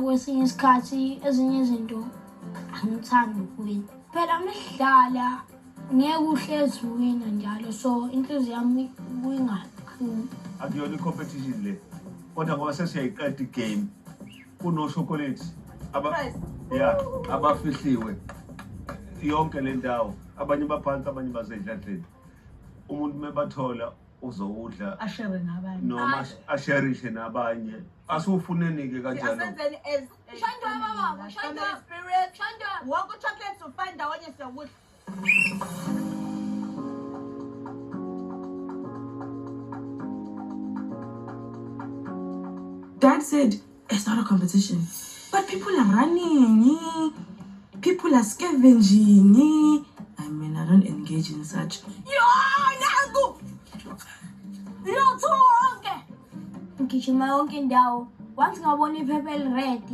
Kwesinye isikhathi ezinye izinto angithandi ukuwina. Phela mnidlala ngeke uhlezi uwina njalo, so inhliziyo yami kuyingakhulu. Akuyona i-competition le. Kodwa ngoba sesiyayiqeda igame kunoshokolate abafihliwe yonke le ndawo, abanye baphansi abanye basey'hlahleni. Umuntu mebathola uzowudla ashere nabanye noma asherishe nabanye. Asufuneni-ke kanjalo. wonke uchocolate ufana ndawonye siyokudla. Dad said it's not a competition, but people are running, people are scavenging. I mean, I don't engage in such. Ngigijima yonke indawo. Once ngabona iphepha eli-red